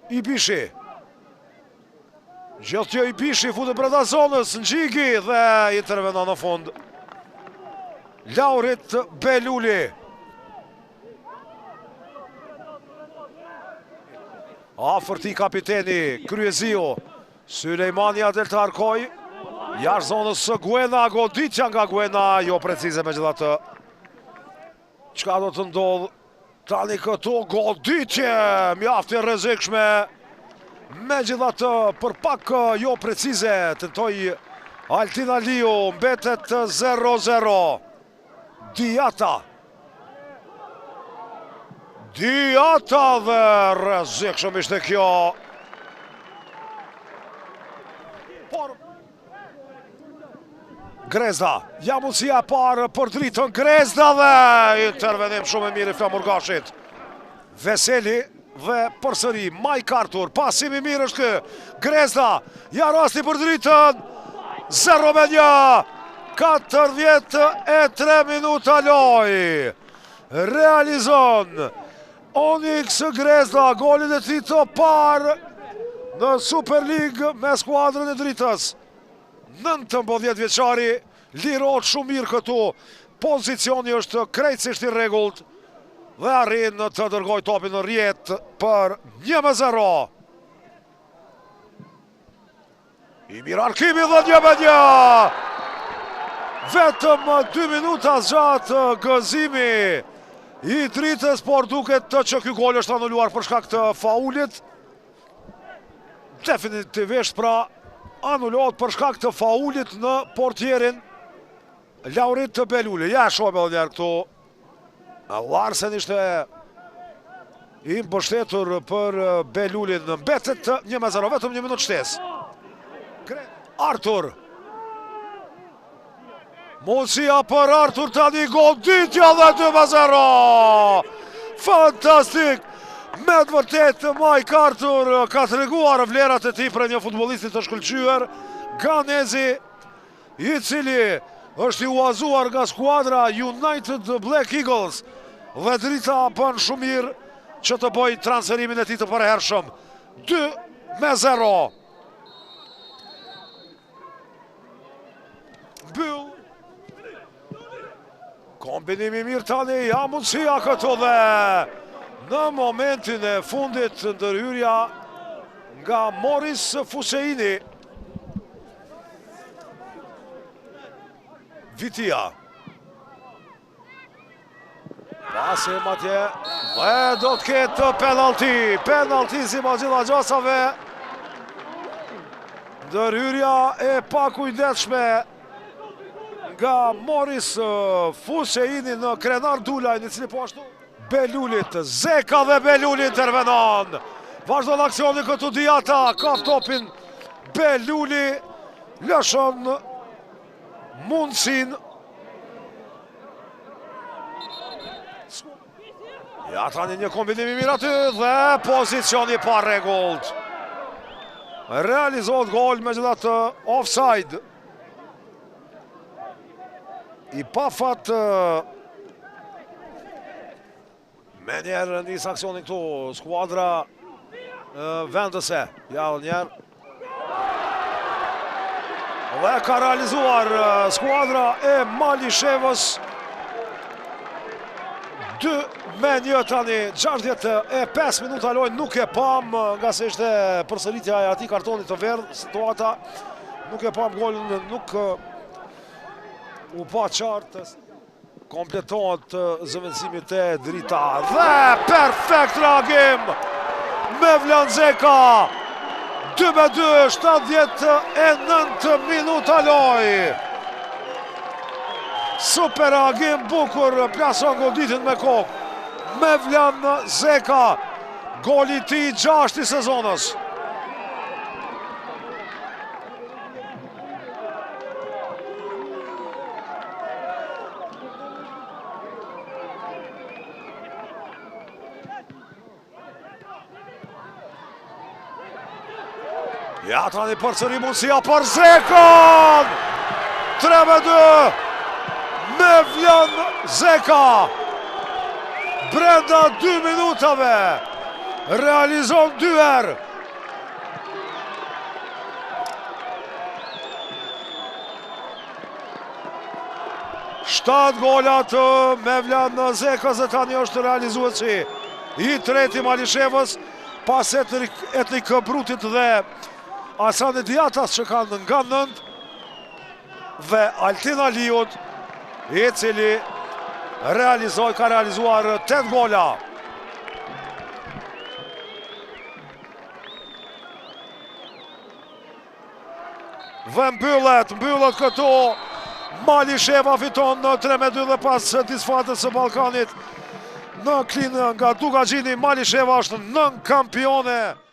I Bishi. Gjithë I Bishi futë brenda zonës, Ngjigi dhe intervenon në fund Laurit Beluli. Afër ti kapiteni Kryeziu, Sulejmania del të arkoj, jashtë zonës Guena, goditja nga Guena, jo precize me gjithatë. Qka do të ndodhë tani këtu, goditje, mjaftë e rrezikshme, me gjithatë për pak jo precize, tentoj Altin Aliu, mbetet 0-0. Diata dhe rrezikshëm ishte kjo. Grezda, ja mundësia parë për dritën Grezda dhe intervenim shumë e mirë i Flamurgashit. Veseli dhe përsëri Mike Arthur, pasim i mirë është kë. Grezda, ja rasti për dritën, 0-1, 43 minuta loj. Realizon Onyx Grezda, golin e tij të parë në Super League me skuadrën e dritës. 19 vjeçari lirohet shumë mirë këtu, pozicioni është krejtësisht i rregullt dhe arrin të dërgoj topin në rjet për 1-0. I mirë arkimi dhe 1-1. Vetëm 2 minuta zgjatë gëzimi i dritës, por duket që ky gol është anuluar për shkak të faulit. Definitivisht pra anulohet për shkak të faulit në portierin Laurit Beluli. Ja shohim edhe njerë këtu. Larsen ishte i mbështetur për Belulin. Mbetet 1-0, vetëm 1 minutë shtesë. Arthur. Mundësia për Arthur tani, goditja dhe 2-0. Fantastik. Me të vërtet, Mike Arthur ka treguar vlerat e tij për një futbollistit të shkëlqyer. Ganezi, i cili është i uazuar nga skuadra United Black Eagles dhe drita bën shumë mirë që të bëj transferimin e tij të përhershëm. 2-0. Byll. Kombinimi mirë tani, ja mundësia këtu dhe në momentin e fundit ndërhyrja nga Moris Fuseini. Vitia. Pasi matje dhe do të ketë penalti. Penalti si ma gjitha gjasave. Ndërhyrja e pakujdesshme nga Moris Fuseini në krenar Dulajn, i cili po ashtu Belulit, Zeka dhe Beluli intervenon. Vazhdon aksioni këtu Diata, kap topin Beluli, lëshon mundësin. Ja tani një kombinimi mirë aty dhe pozicioni pa rregullt. Realizohet gol me gjithatë offside. I pafat me njerë njësë aksionin këtu, skuadra vendëse, ja njerë. Dhe ka realizuar skuadra e Malishevës. 2-1 tani, 65 minuta lojnë, nuk e pam, nga se ishte përsëritja e ati kartonit të verdh, situata, nuk e pam golën, nuk u pa qartë. Kompletohet zëvendësimit e drita dhe perfekt reagim me Vlan Zeka. 2-2, 79 minuta loj. Super reagim, bukur, plason goditin me kokë me Vlan Zeka. Goli i tij 6 i sezonës. Ja tani përsëri mundësia për Zekën! 3-2! Mevljan Zeka! Brenda 2 minutave realizon 2 herë. Shtat golat Mevljan Zekës dhe tani është realizuesi i treti Malishevës pas Etnik Brutit dhe Asani Diatas që kanë nga 9 dhe Altin Aliut i cili ka realizuar 8 gola. Dhe mbyllet këtu Malisheva fiton në 3-2 dhe pas disfatës së Ballkanit në klinë nga Dugagjini, Malisheva është nën kampione